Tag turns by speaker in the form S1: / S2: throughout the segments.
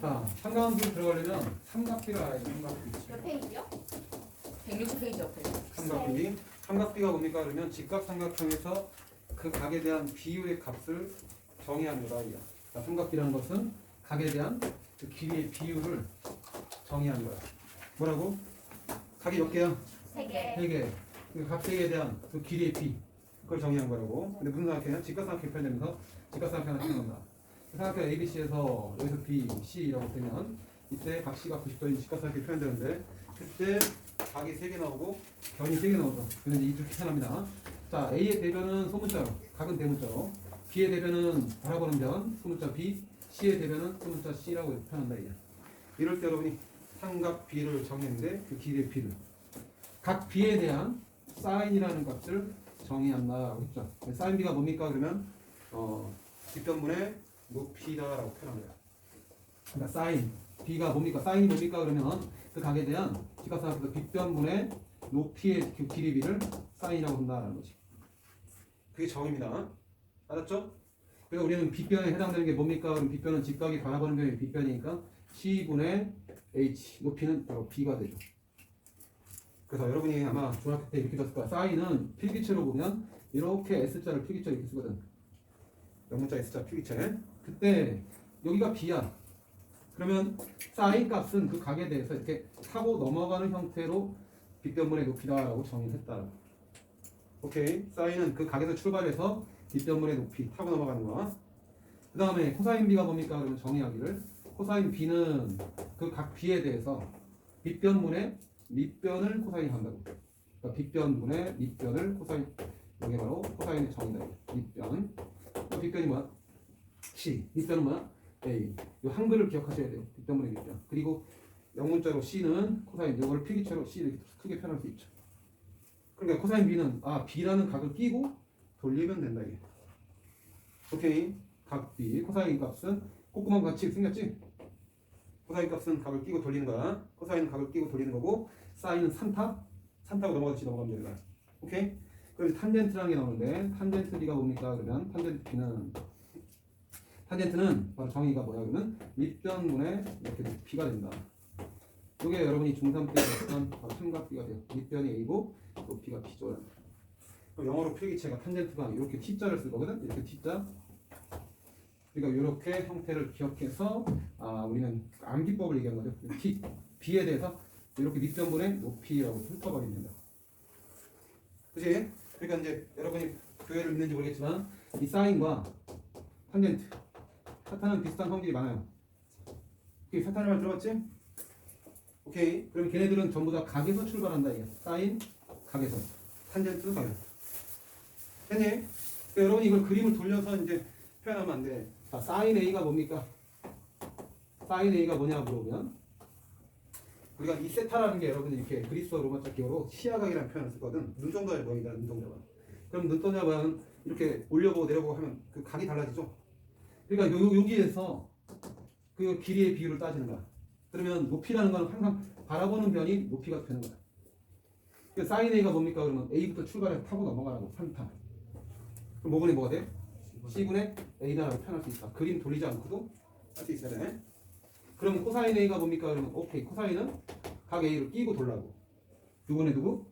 S1: 자, 삼각형이 들어가려면 삼각비를 알아야 돼. 삼각비.
S2: 몇 페이지요?
S3: 160페이지 옆에.
S1: 삼각비. 삼각비가 뭡니까? 그러면 직각삼각형에서 그 각에 대한 비율의 값을 정의하는 거다. 이야. 자, 삼각비라는 것은 각에 대한 그 길이의 비율을 정의하는 거야. 뭐라고? 각이 몇 개야?
S2: 3개.
S1: 3개. 그 각 3개에 대한 그 길이의 비. 그걸 정의한 거라고. 근데 무슨 삼각형이야? 직각삼각형 표현되면서 직각삼각형을 하는 겁니다. 삼각형 ABC에서 여기서 B, C라고 되면 이때 각 C가 90도인 직각삼각형이 표현되는데 그때 각이 3개 나오고 변이 3개 나오죠. 그래서 이렇게 표현합니다. 자, A의 대변은 소문자로, 각은 대문자로, B의 대변은 바라보는 변, 소문자 B, C의 대변은 소문자 C라고 이렇게 표현한다. 이게. 이럴 때 여러분이 삼각 B를 정했는데 그 길이의 B를 각 B에 대한 사인이라는 값을 정의한다라고 했죠. 사인 B가 뭡니까? 그러면 뒷변분의 높이다라고 표현합니다. 그러니까 사인 B가 뭡니까? 사인이 뭡니까? 그러면 그 각에 대한 직각삼각형에서 뒷변분의 높이의 그 길이 B를 사인이라고 한다라는 거지. 그게 정의입니다. 알았죠? 그래서 우리는 빗변에 해당되는 게 뭡니까? 그럼 빗변은 직각이 바라보는 변이 빗변이니까 C분의 H 높이는 바로 B가 되죠. 그래서 여러분이 아마 중학교 때 이렇게 봤을 거야. 사인은 필기체로 보면 이렇게 S자를 필기체로 이렇게 쓰거든. 영문자 S자 필기체. 그때 여기가 B야. 그러면 사인 값은 그 각에 대해서 이렇게 타고 넘어가는 형태로 빗변분의 높이다라고 정의했다. 오케이. 사인은 그 각에서 출발해서 빗변분의 높이 타고 넘어가는 거야. 그 다음에 코사인 B가 뭡니까? 그러면 정의하기를 코사인 B는 그 각 B에 대해서 빗변분의 밑변을 코사인이 한다고. 그러니까 빗변분의 밑변을 코사인. 이게 바로 코사인의 정의다. 밑변. 빗변이 뭐야? C. 밑변은 뭐야? A. 이 한글을 기억하셔야 돼요. 빗변분의 밑변. 그리고 영문자로 C는 코사인. 이걸 필기체로 C를 크게 표현할 수 있죠. 그러니까 코사인 B는 B라는 각을 끼고 돌리면 된다 이게. 오케이. 각 B 코사인 값은 꼼꼼한 같이 생겼지? 코사인 값은 각을 끼고 돌리는 거야. 코사인은 각을 끼고 돌리는 거고 사인은 산타고 넘어가듯이 넘어가면 되는 거야. 오케이? 그럼 탄젠트라는 게 나오는데 탄젠트 B가 뭡니까? 그러면 탄젠트 B는 탄젠트는 바로 정의가 뭐야? 그러면 밑변분의 이렇게 B가 된다. 이게 여러분이 중3 때 했던 바로 삼각비가 돼요. 밑변이 A고 높이가 B죠. 영어로 필기체가 탄젠트가 이렇게 T자를 쓸 거거든. 이렇게 T자. 그러니까 이렇게 형태를 기억해서 우리는 암기법을 얘기하는 거죠. T, B에 대해서 이렇게 밑변분의 높이라고 훑어버립니다. 그치? 그러니까 이제 여러분이 교회를 믿는지 모르겠지만 이 사인과 탄젠트, 사탄은 비슷한 성질이 많아요. 오케이, 사탄의 말 들어봤지? 오케이. 그럼 걔네들은 전부 다 각에서 출발한다 이게. 사인, 각에서. 탄젠트, 각에서. 됐니? 그러니까 여러분이 이걸 그림을 돌려서 이제 표현하면 안 돼. 자, 사인 A가 뭡니까? 사인 A가 뭐냐 물어보면 우리가 이 세타라는 게 여러분이 이렇게 그리스어 로마자 기호로 시야각이라는 표현을 쓰거든. 눈동자의 모양이다. 눈동자가. 그럼 눈동자가 이렇게 올려보고 내려보고 하면 그 각이 달라지죠. 그러니까 여기에서 그 길이의 비율을 따지는 거야. 그러면 높이라는 건 항상 바라보는 변이 높이가 되는 거야. 그러니까 사인 A가 뭡니까? 그러면 A부터 출발해서 타고 넘어가라고 3타. 그럼 5분의 뭐가 돼? C분의 A다라고 표현할 수 있다. 그림 돌리지 않고도 할 수 있어야 돼. 그럼 코사인 A가 뭡니까? 그러면 오케이. 코사인은 각 A를 끼고 돌라고. 누구네 누구?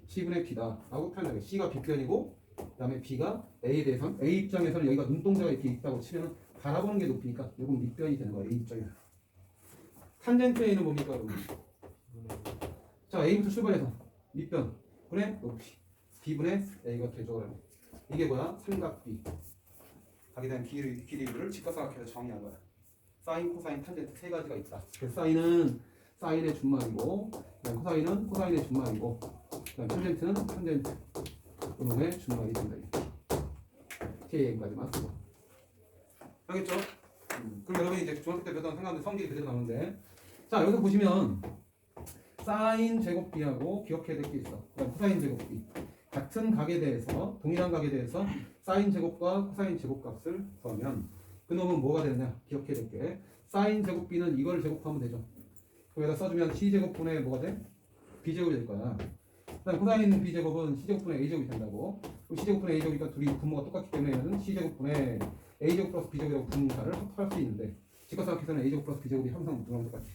S1: C분의 B다 라고 표현하게. C가 B변이고 그 다음에 B가 A에 대해서 A 입장에서는 여기가 눈동자가 이렇게 있다고 치면 바라보는 게 높이니까 이건 밑변이 되는 거야. A 입장에서. 탄젠트 A는 뭡니까? 그러면 자, A부터 출발해서 밑변 분의 높이 B분의 A가 되죠. 이게 뭐야? 삼각비. 각에 대한 길이를 직각삼각형에서 정의한 거야. 사인, 코사인, 탄젠트 세 가지가 있다. 그래서 사인은 사인의 준말이고, 코사인은 코사인의 준말이고, 탄젠트는 탄젠트 그놈의 준말이 된다. KM까지만 쓰고. 알겠죠? 그럼 여러분이 이제 중학교 때 배웠던 생각하면 성질이 그대로 나오는데, 자 여기서 보시면 사인 제곱비하고 기억해야 될 게 있어. 코사인 제곱비. 같은 각에 대해서 동일한 각에 대해서 사인 제곱과 코사인 제곱값을 더하면 그놈은 뭐가 되느냐 기억해야 될 게 사인 제곱비는 이걸 제곱하면 되죠. 여기다 써주면 C제곱분의 뭐가 돼? B제곱이 될 거야. 그다음 코사인 B제곱은 C제곱분의 A제곱이 된다고. 그럼 C제곱분의 A제곱이니까 둘이 분모가 똑같기 때문에 얘는 C제곱분의 A제곱 플러스 B제곱이라고 분모를 할 수 있는데 직각삼각형에서는 a제곱 플러스 b제곱이 항상 누구랑 똑같지?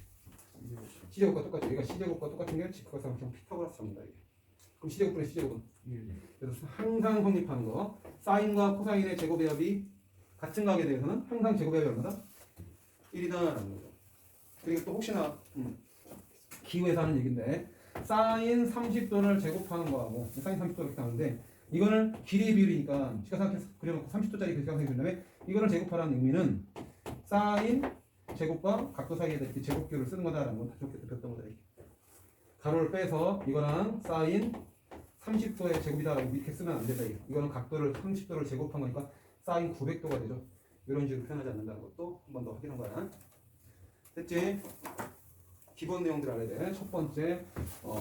S1: c제곱과 똑같죠. 얘가 c제곱과 똑같은 게 직각삼각형 피타고라스 합니다. 이게. 그럼 c제곱분의 c제곱은? 그래서 항상 성립하는 거. 사인과 코사인의 제곱의 합이 같은 각에 대해서는 항상 제곱의 합이 얼마다? 1이다라는 거죠. 그리고 또 혹시나 기호에서 하는 얘기인데 사인 30도를 제곱하는 거하고 사인 30도를 이렇게 하는데 이거는 길이의 비율이니까 직각삼각형 그려놓고 30도짜리 직각삼각형이 된다음에 이거를 제곱하라는 의미는 사인 제곱과 각도 사이에 이렇게 제곱기호를 쓰는 거다라는 건 다시 배웠던 거다. 가로를 빼서 이거랑 사인 30도의 제곱이다라고 이렇게 쓰면 안 된다. 이거는 각도를 30도를 제곱한 거니까 사인 900도가 되죠. 이런 식으로 표현하지 않는다는 것도 한 번 더 확인한 거야. 됐지? 기본 내용들 알아야 돼. 첫 번째, 한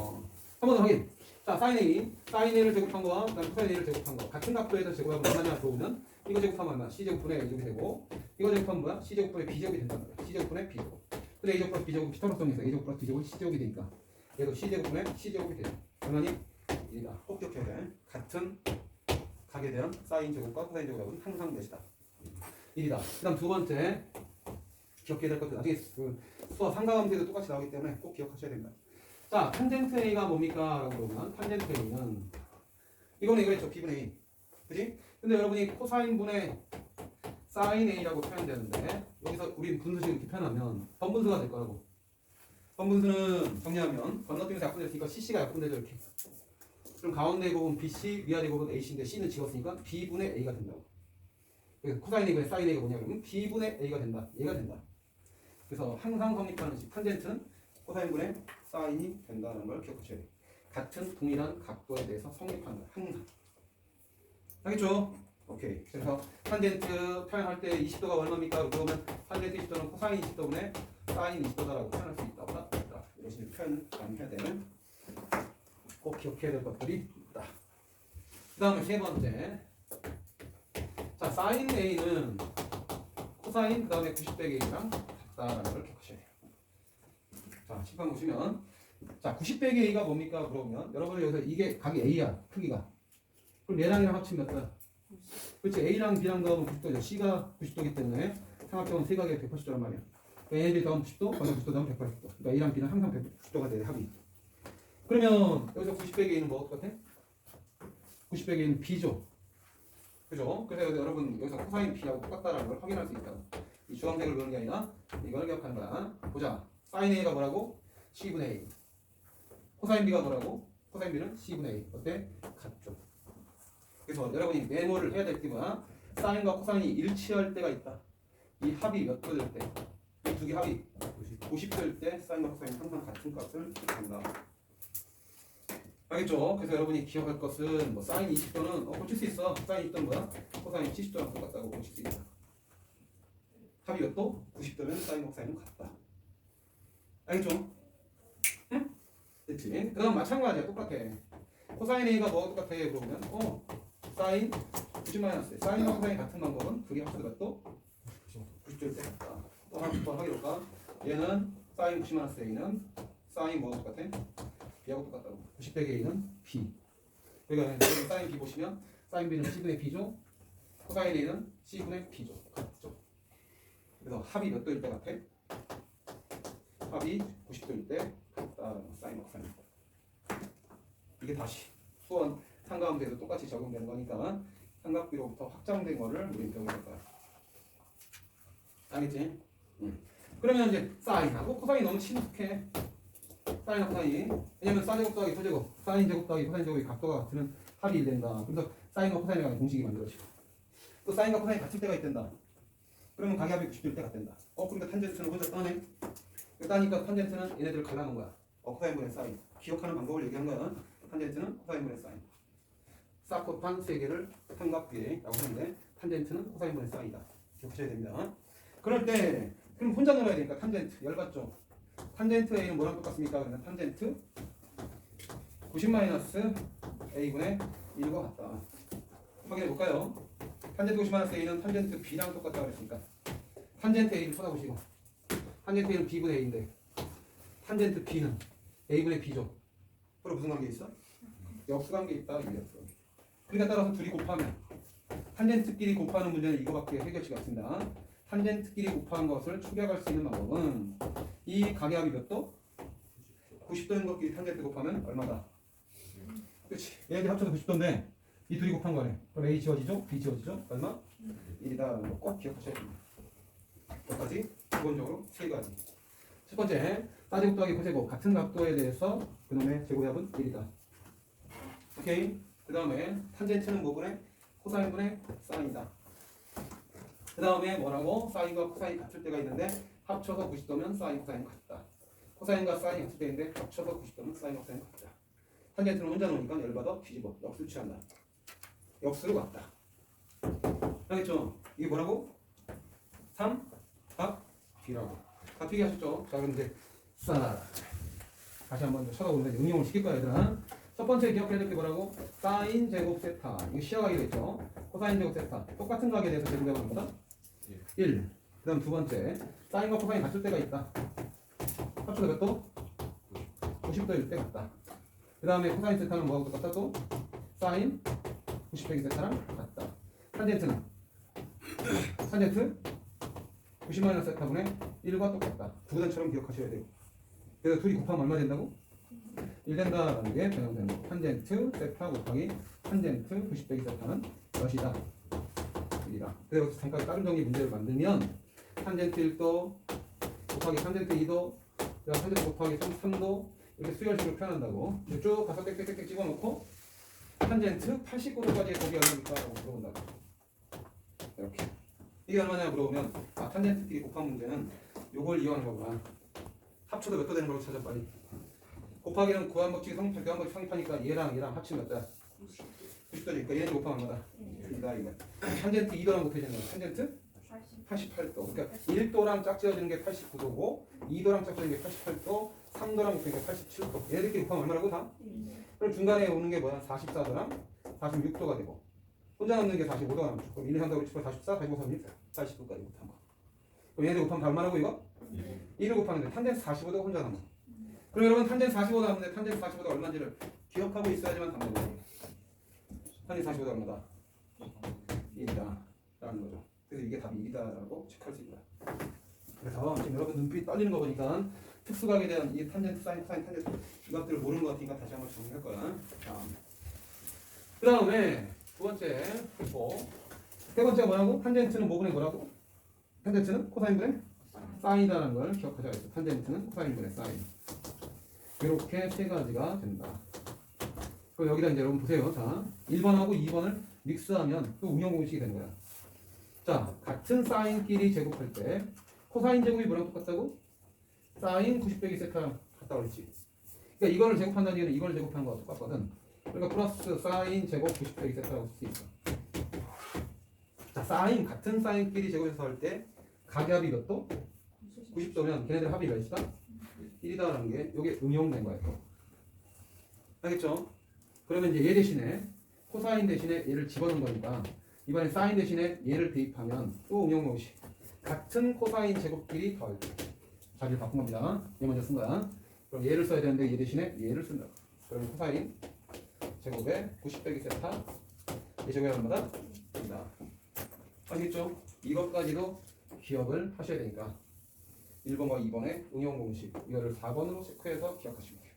S1: 번 더 확인. 자, 사인 A를 제곱한 거와 그다음 코사인 A를 제곱한 거 같은 각도에서 제곱하면 얼마냐 들어오면 이거 제곱하면 얼마? C제곱분의 A제곱이 되고 이거 제곱하면 뭐야? C제곱분의 B제곱이 된단 말이야. C제곱분의 B제곱. 근데 A제곱 플러스 B제곱은 피타고라스에서 A제곱 플러스 B제곱이 C제곱이 되니까 얘도 C제곱분의 C제곱이 돼요. 얼마니? 1이다. 꼭 기억해야 돼. 같은 각에 대한 사인 제곱과 코사인 제곱은 항상 몇이다. 1이다. 그 다음 두 번째 기억해야 될 것들 나중에 그 수학 상가함수에도 똑같이 나오기 때문에 꼭 기억하셔야 됩니다. 자, 탄젠트 A가 뭡니까? 라고 그러면 탄젠트 A는 이거는 이거였죠. B분의 A. 그지? 근데 여러분이 코사인분의 사인 A라고 표현되는데 여기서 우리 분수식을 이렇게 표현하면 번분수가 될 거라고. 번분수는 정리하면 건너뛰면서 약분됐으니까 CC가 약분되죠. 이렇게. 그럼 가운데 곱은 BC, 위아래 곱은 AC인데 C는 지웠으니까 B분의 A가 된다고. 그래서 코사인 A분의 사인 A가 뭐냐 그러면 B분의 A가 된다. 얘가 된다. 그래서 항상 성립하는 식 탄젠트는 코사인분의 사인이 된다는 걸 기억하셔야 돼요. 같은 동일한 각도에 대해서 성립하는 거야. 항상. 알겠죠? 오케이. 그래서 탄젠트 표현할 때 20도가 얼마입니까? 그러면 탄젠트 20도는 코사인 20도분의 사인 20도다라고 표현할 수 있다. 이런 식으로 표현 많이 해야 되는 꼭 기억해야 될 것들이 있다. 그 다음에 세 번째. 자, 사인 A는 코사인 그 다음에 90 빼기 A랑 같다라는 걸 기억하셔야 돼요. 자, 칠판 보시면 자, 90 빼기 A가 뭡니까? 그러면 여러분 여기서 이게 각이 A야, 크기가. 그럼 얘랑 얘랑 합치면 몇 도야? 그렇지, A랑 B랑 더하면 90도죠. C가 90도이기 때문에 삼각형은 세 각에 180도란 말이야. 그러니까 A, B 더하면 90도, 거기서 90도 더하면 180도. 그러니까 A랑 B는 항상 190도가 돼요, 합이. 그러면 여기서 90 빼기 A는 뭐 똑같아? 90 빼기 A는 B죠. 그죠? 그래서 여러분 여기서 코사인 B하고 똑같다라는 걸 확인할 수 있다. 이 주황색을 그리는 게 아니라 이걸 기억하는 거야. 보자. 사인 A가 뭐라고? C분의 A. 코사인 B가 뭐라고? 코사인 B는 C분의 A. 어때? 같죠. 그래서 여러분이 메모를 해야 될 게 뭐야? 사인과 코사인이 일치할 때가 있다. 이 합이 몇 도 될 때? 이 두 개 합이 90도일 때 사인과 코사인은 항상 같은 값을 한다. 알겠죠? 그래서 여러분이 기억할 것은 뭐 사인 20도는 고칠 수 있어. 사인 20도는 뭐야? 코사인 70도랑 똑같다고 고칠 수 있다. 합이 몇 도? 90도면 사인과 코사인은 같다. 알겠죠? 응? 됐지? 그 다음 마찬가지야. 똑같아. 코사인 A가 뭐가 똑같아? 그러면 사인 90 마이너스 사인과 코사인이 같은 방법은 둘이 합쳐서 몇 도? 90도일 때 같다. 또 한번 확인해볼까? 얘는 사인 90 마이너스 A는 사인 뭐가 똑같아? B하고 똑같다고. 90 빼기 A는 B. 그러니까 사인 B 보시면 사인 B는 C분의 B죠. 코사인 A는 C분의 B죠. 같죠. 그래서 합이 몇 도일 때 같아? 합이 90도일 때 같다. 사인 코사인. 이게 다시 수원 삼각함수에도 똑같이 적용되는 거니까 삼각비로부터 확장된 거를 우리 배우는 거야. 알겠지? 그러면 이제 사인하고 코사인이 너무 친숙해. 사인하고 코사인이. 왜냐면 사제곱 더하기 소제곱, 사인 제곱 더하기 코사인 제곱이 각도가 같으면 합이 1된다. 그래서 사인과 코사인에 관한 공식이 만들어지고 또 사인과 코사인이 같을 때가 있단다. 그러면 각의 합이 90도일 때가 된다. 그러니까 탄젠트는 혼자 따네. 따니까 탄젠트는 얘네들을 갈라놓은 거야. 코사인분의 사인. 기억하는 방법을 얘기한 거야. 탄젠트는 코사인분의 사인. 쌍코판 세 개를 삼각비라고 하는데 탄젠트는 코사인분의 사인이다. 기억하셔야 됩니다. 그럴 때 그럼 혼자 놀아야 되니까 탄젠트 열받죠. 탄젠트 A는 뭐랑 똑같습니까? 그러면 탄젠트 90-A분의 1과 같다. 확인해 볼까요? 탄젠트 90-A는 탄젠트 B랑 똑같다고 그랬으니까 탄젠트 A를 쳐다보시고 탄젠트 A는 B분의 A인데 탄젠트 B는 A분의 B죠. 서로 무슨 관계 있어? 역수관계 있다. 역수관계. 그러니까 따라서 둘이 곱하면 탄젠트끼리 곱하는 문제는 이거밖에 해결치가 없습니다. 탄젠트끼리 곱한 것을 추격할 수 있는 방법은 이 각의 몇 도? 90도인 것끼리 탄젠트 곱하면 얼마다? 그렇지. 얘네들 합쳐서 90도인데 이 둘이 곱한 거네. 그럼 A 지워지죠? B 지워지죠? 얼마? 1이다라는 거 꼭 기억하셔야 됩니다. 여기까지 기본적으로 세 가지. 첫 번째, 따제곱 더하기 코제곱 같은 각도에 대해서 그놈의 제곱합은 1이다. 오케이. 그 다음에 탄젠트는 뭐분의? 코사인분의 사인이다. 그 다음에 뭐라고? 사인과 코사인이 같을 때가 있는데 합쳐서 90도면 사인, 코사인 같다. 코사인과 사인이 같을 때인데 합쳐서 90도면 사인, 코사인 같다. 탄젠트는 혼자 놓으니까 열받아 뒤집어. 역수를 취한다. 역수로 같다. 알겠죠? 이게 뭐라고? 3, 각, B라고. 각 B기 하셨죠? 자, 그럼 이제 다시 한번 쳐다보는데 응용을 시킬 거야, 얘들아. 첫 번째 기억해야 될 게 뭐라고? 사인 제곱 세타. 이거 시작하기로 했죠? 코사인 제곱 세타. 똑같은 각에 대해서 제곱해보는 거다. 1. 그 다음 두 번째. 사인과 코사인 같을 때가 있다. 합쳐서 몇 도? 90도일 때 같다. 그 다음에 코사인 세타는 뭐하고 똑같다 또? 사인 90도의 세타랑 같다. 탄젠트는? 탄젠트 90 세타분의 1과 똑같다. 구단처럼 기억하셔야 돼요. 그래서 둘이 곱하면 얼마 된다고? 1 된다라는 게 변형되는 거. 탄젠트 세타 곱하기 탄젠트 90 세타는 몇이다? 1이다. 그래서 잠깐 다른 정리 문제를 만들면 탄젠트 1도 곱하기 탄젠트 2도 그다음 탄젠트 곱하기 3도 이렇게 수열식으로 표현한다고. 쭉 가서 땡땡땡땡 찍어놓고 탄젠트 89도까지의 곱이 얼마입니까? 라고 물어본다고. 이렇게. 이게 얼마냐 물어보면 탄젠트끼리 곱한 문제는 요걸 이용하는 거구나. 합쳐도 몇 도 되는 걸 찾아 빨리. 곱하기는 구한법칙이 성립하니까 얘랑 합치면 몇 도야? 90도니까 얘네들 곱하면 얼마다? 1이다 이거. 탄젠트 2도랑 곱해지는 거야. 탄젠트 88도. 그러니까 1도랑 짝지어지는 게 89도고 2도랑 짝지어지는 게 88도 3도랑 곱하는 게 87도. 얘네들끼리 곱하면 얼마라고 다? 그럼 중간에 오는 게 뭐야? 44도랑 46도가 되고 혼자 남는 게 45도가 남죠. 그럼 1, 2, 3, 4, 5, 6, 7, 8, 44, 45, 46, 40도까지 곱한 거. 그럼 얘네들 곱하면 다 얼마라고 이거? 1을 곱하는데 탄젠트 45도가 혼자 남아. 그럼 여러분 탄젠트 45도 남는데 탄젠트 45도가 얼마인지를 기억하고 있어야지만 답는 거예요. 탄젠트 45도가 얼마다? 1이다 라는 거죠. 그래서 이게 답이 1이다라고 체크할 수 있다. 그래서 지금 여러분 눈빛 떨리는 거 보니까 특수각에 대한 이 탄젠트, 사인, 코사인, 탄젠트 이것들을 모르는 것 같으니까 다시 한번 정리할 거야. 그 다음에 두 번째 세 번째가 뭐라고? 탄젠트는 뭐분의 뭐라고? 탄젠트는 코사인분의 사인이다라는 걸 기억하셔야겠어. 탄젠트는 코사인분의 사인. 이렇게 세 가지가 된다. 그럼 여기다 이제 여러분 보세요. 자, 1번하고 2번을 믹스하면 또 운영 공식이 되는 거야. 자, 같은 사인끼리 제곱할 때 코사인 제곱이 뭐랑 똑같다고? 사인 90 빼기 세타랑 같다고 그랬지. 그러니까 이거를 제곱한다는 얘기는 이걸 제곱한 거와 똑같거든. 그러니까 플러스 사인 제곱 90 빼기 세타라고 쓸 수 있어. 자, 사인 같은 사인끼리 제곱해서 할 때 각의 몇 도? 90도면 걔네들 합이 몇이다? 1이다라는 게 이게 응용된 거야. 또. 알겠죠? 그러면 이제 얘 대신에 코사인 대신에 얘를 집어넣은 거니까 이번에 사인 대신에 얘를 대입하면 또 응용 공식. 같은 코사인 제곱끼리 더할 때 자리를 바꾼 겁니다. 얘 먼저 쓴 거야. 그럼 얘를 써야 되는데 얘 대신에 얘를 쓴다. 그러면 코사인 제곱에 90 빼기 세타 얘 제곱이 얼마다? 1이다. 아시겠죠? 이것까지도 기억을 하셔야 되니까 1번과 2번의 응용 공식 이거를 4번으로 체크해서 기억하시면 돼요.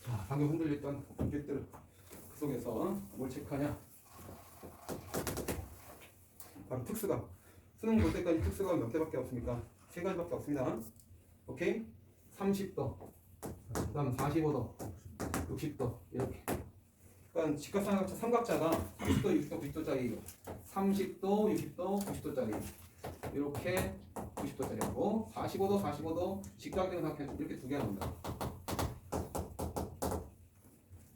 S1: 자, 방금 흔들렸던 object들 그 속에서 뭘 체크하냐? 바로 특수각. 수능 볼 때까지 특수각 몇 개밖에 없습니까? 세 가지밖에 없습니다. 오케이? 30도, 그 다음 45도, 60도 이렇게. 그러니까 직각삼각자 삼각자가 30도, 60도, 90도짜리, 30도, 60도, 90도짜리 이렇게 90도짜리하고 45도, 45도 직각되는 삼각형 이렇게 두 개 나온다.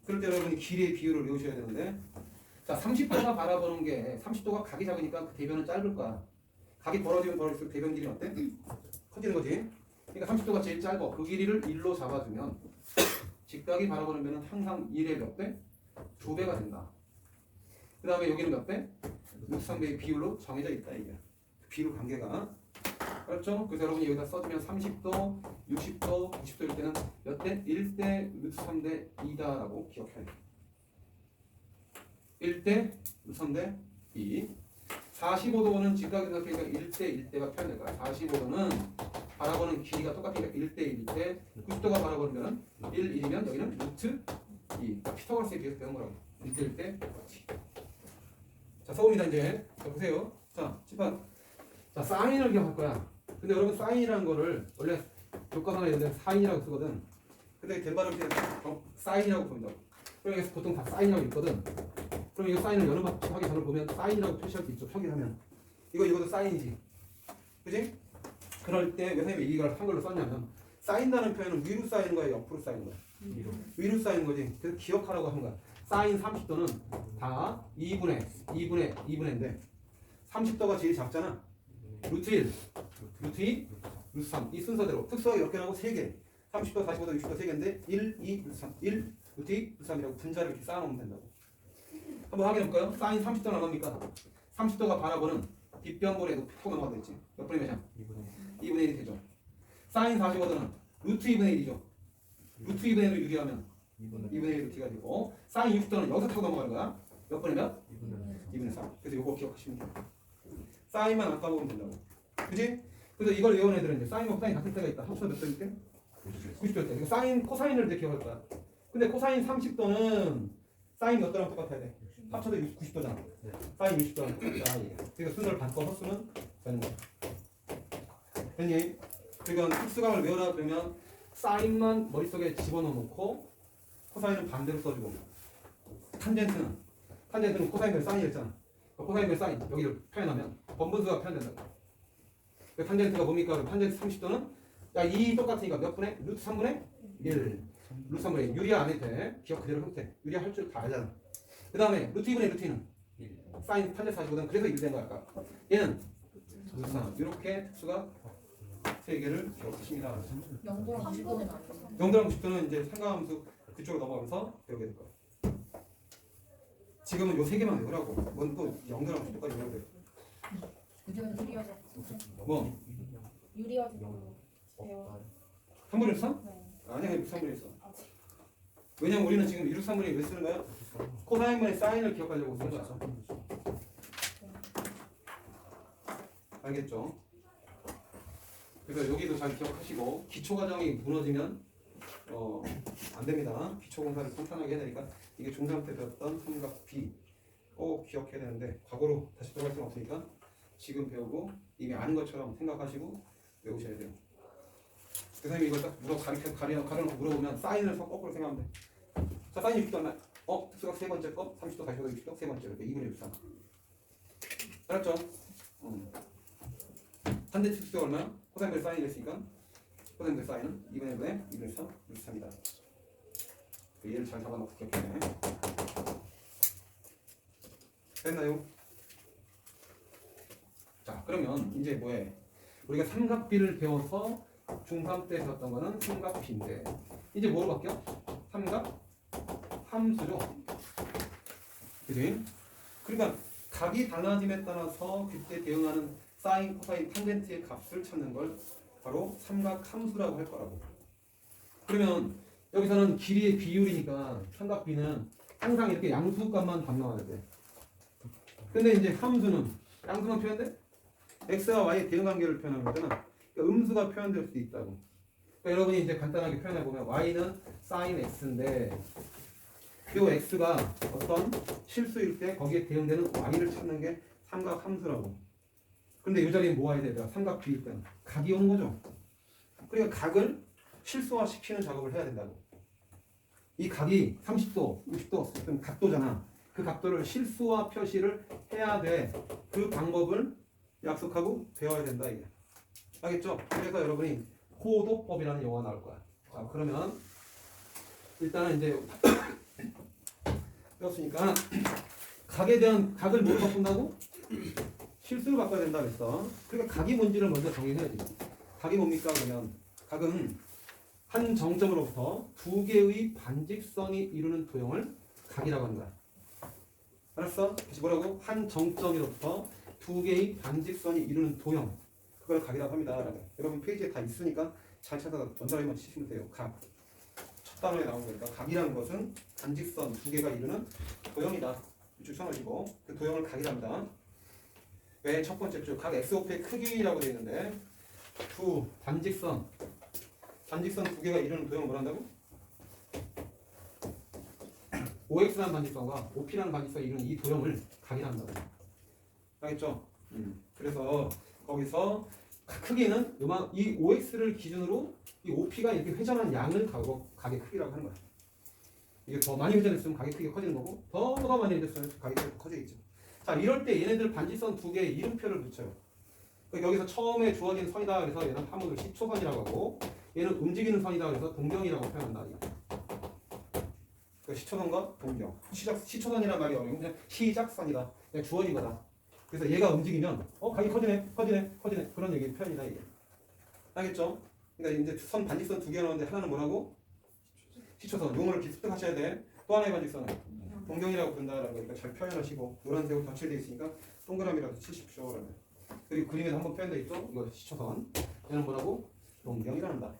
S1: 그럴 때 여러분이 길이의 비율을 외우셔야 되는데 자 30도가 바라보는 게 30도가 각이 작으니까 그 대변은 짧을 거야. 각이 벌어지면 벌어질수록 대변 길이는 어때? 커지는 거지. 그러니까 30도가 제일 짧아. 그 길이를 1로 잡아주면 직각이 바라보는 면은 항상 1의 몇 배? 2배가 된다. 그 다음에 여기는 몇 배? 6,3배의 비율로 정해져 있다 이게. 비율 관계가. 그렇죠? 그래서 여러분이 여기다 써주면 30도, 60도, 90도일 때는 몇 대? 1대 3대 2다라고 기억해야 돼요. 1대 3대 2. 45도는 직각이 생각하니까 1대 1대가 표현될 거야. 45도는 바라보는 길이가 똑같으니까 1대 1대 90도가 바라보는 거는 1, 1이면 여기는 루트 2. 그러니까 피타고라스에 비해서 배운 거라고. 1대 1대 같이. 자, 써봅니다 이제. 자, 보세요. 자, 칠판. 자, 사인을 기억할 거야. 근데 여러분 사인이라는 거를 원래 교과서나 이런 데 사인이라고 쓰거든. 근데 덴바를 때 사인이라고 부른다고. 그럼 여기서 보통 다 사인이라고 읽거든. 그럼 이거 사인을 여러 번 하기 전에 보면 사인이라고 표시할 수 있죠. 표기하면. 이것도 사인이지. 그지? 그럴 때 왜 선생님이 이걸 한글로 썼냐면 쌓인다는 표현은 위로 쌓이는 거야, 옆으로 쌓이는 거야? 위로 쌓이는 거지. 그래서 기억하라고 하는 거야. 사인 30도는 다 2분의 30도가 제일 작잖아. 루트 1, 루트 2, 루트 3. 이 순서대로 특수하게 이렇게 하고 3개. 30도, 45도, 60도 3개인데 1, 2, 루트 3. 1, 루트 2, 루트 3이라고 분자를 이렇게 쌓아놓으면 된다고. 한번 확인해 볼까요? 사인 30도는 얼마입니까? 30도가 바라보는 빗변골의 높이가 얼마가 되겠지? 몇 분의 몇이야? 2분의 1이 되죠. 사인 45도는 루트 2분의 1이죠. 루트 2분의 1을 유리하면 2분의 1 루트가 되고 사인 60도는 여기서 타고 넘어가는 거야. 몇 분의 몇? 2분의 3. 그래서 이거 기억하시면 돼요. 사인만 안 까먹으면 된다고. 그지? 그래서 이걸 외운 애들은 이제 사인과 코사인 같을 때가 있다. 합쳐서 몇 도일 때? 90도일 때. 사인, 코사인을 이제 기억할 거야. 근데 코사인 30도는 사인 몇 도랑 똑같아야 돼? 합쳐서 90도잖아. 사인 60도랑 똑같다. 그러니까 순서를 바꿔서 쓰면 되는 거야. 됐니? 그러니까 특수감을 외워라 그러면 사인만 머릿속에 집어넣어놓고 코사인은 반대로 써주고 탄젠트는 코사인별 사인이랬잖아. 코사인별 사인 여기를 표현하면 번분수가 표현된다. 그 탄젠트가 뭡니까? 탄젠트 30도는 야, 이 똑같으니까 몇 분의? 루트 3분의 1. 루트 3분의 1. 유리화 안 해도 돼. 기억 그대로 해도 돼. 유리화 할 줄 다 알잖아. 그 다음에 루트 2분의 루트 2는 사인 탄젠트 45도는 그래서 1 된 거야. 아까. 얘는 루트 3. 이렇게 특수가 3개를 기억하십니다.
S3: 0도랑 90도는 안 돼.
S1: 0도랑 90도는 이제 상가함수 그쪽으로 넘어가면서 배우게 될 거야. 지금은 요 3개만 외우라고. 뭔 또 0도랑 90도까지 외워야 돼.
S3: 요즘은 유리화죠.
S1: 뭐?
S2: 유리화도 배워.
S1: 3분의 3?
S2: 네.
S1: 아니야, 3분의 1. 왜냐면 우리는 지금 1루 3분의 1 왜 쓰는 거야? 코사인분의 사인을 기억하려고 쓰는 거야. 알겠죠? 그래서 여기도 잘 기억하시고 기초 과정이 무너지면 안 됩니다. 기초 공사를 탄탄하게 해야 되니까 이게 중3 때 배웠던 삼각 B 꼭 기억해야 되는데 과거로 다시 돌아갈 수는 없으니까 지금 배우고 이미 아는 것처럼 생각하시고 외우셔야 돼요. 그 선생님이 이걸 딱 가려놓고 물어보면 사인을 거꾸로 생각하면 돼. 자, 사인 60도 얼마? 특수각 세 번째 거 30도, 45도, 60도 세 번째 이렇게 2분의 63. 알았죠? 탄젠트 특수가 얼마야? 코사인별 사인이 됐으니까 코사인별 사인은 2분의 1분의 2분의 3, 63이다. 얘를 잘 잡아놓고 기억해. 됐나요? 자, 그러면 이제 뭐해? 우리가 삼각비를 배워서 중3 때 배웠던 거는 삼각비인데 이제 뭐로 바뀌어? 삼각 함수죠. 그지? 그러니까 각이 달라짐에 따라서 그때 대응하는 사인, 코사인, 탄젠트의 값을 찾는 걸 바로 삼각 함수라고 할 거라고. 그러면 여기서는 길이의 비율이니까 삼각비는 항상 이렇게 양수값만 담나와야 돼. 근데 이제 함수는 양수만 표현돼? x와 y의 대응 관계를 표현하는 거잖아. 그러니까 음수가 표현될 수도 있다고. 그러니까 여러분이 이제 간단하게 표현해 보면 y는 sin x인데 이 x가 어떤 실수일 때 거기에 대응되는 y를 찾는 게 삼각 함수라고. 근데 이 자리에 뭐 와야 돼? 삼각 비일 때는 각이 오는 거죠. 그러니까 각을 실수화 시키는 작업을 해야 된다고. 이 각이 30도, 60도 어떤 각도잖아. 그 각도를 실수화 표시를 해야 돼. 그 방법을 약속하고 배워야 된다 이게. 알겠죠? 그래서 여러분이 호도법이라는 용어가 나올 거야. 자, 그러면 일단은 이제 배웠으니까 각에 대한 각을 못 바꾼다고? 실수를 바꿔야 된다 그랬어. 그러니까 각이 뭔지를 먼저 정의해야지. 각이 뭡니까? 그러면 각은 한 정점으로부터 두 개의 반직선이 이루는 도형을 각이라고 하는 거야. 알았어? 다시 뭐라고? 한 정점으로부터 두 개의 반직선이 이루는 도형, 그걸 각이라고 합니다. 여러분 페이지에 다 있으니까 잘 찾아서 원자로만 치시면 돼요. 각. 첫 단어에 나온 거니까 각이라는 것은 반직선 두 개가 이루는 도형이다. 쭉 쳐놓으시고 그 도형을 각이랍니다. 왜 첫 번째 줄 각 XOP의 크기라고 되어 있는데 두 단직선 두 개가 이루는 도형을 뭐란다고? OX라는 반직선과 OP라는 반직선이 이루는 이 도형을 각이란다고. 알겠죠? 그래서 거기서 크기는 이 OX를 기준으로 이 OP가 이렇게 회전한 양을 각의 크기라고 하는 거야. 이게 더 많이 회전했으면 각의 크기가 커지는 거고 더 많이 회전했으면 각의 크기가 커지겠죠. 자, 이럴 때 얘네들 반직선 두 개의 이름표를 붙여요. 그러니까 여기서 처음에 주어진 선이다 그래서 얘는 파문을 시초선이라고 하고 얘는 움직이는 선이다 그래서 동경이라고 표현한다. 그러니까 시초선과 동경. 시초선이란 말이 어려운 그냥 시작선이다. 그냥 주어진 거다. 그래서 얘가 움직이면 각이 커지네 그런 얘기 표현이다 이게. 알겠죠? 그러니까 이제 반직선 두 개 나오는데 하나는 뭐라고? 시초선. 용어를 이렇게 습득하셔야 돼. 또 하나의 반직선은 동경이라고 부른다라는 거니까 잘 표현하시고 노란색으로 덧칠되어 있으니까 동그라미라도 치십시오. 그러면. 그리고 그림에도 한번 표현되어 있죠? 이거 시초선. 얘는 뭐라고? 동경이란다.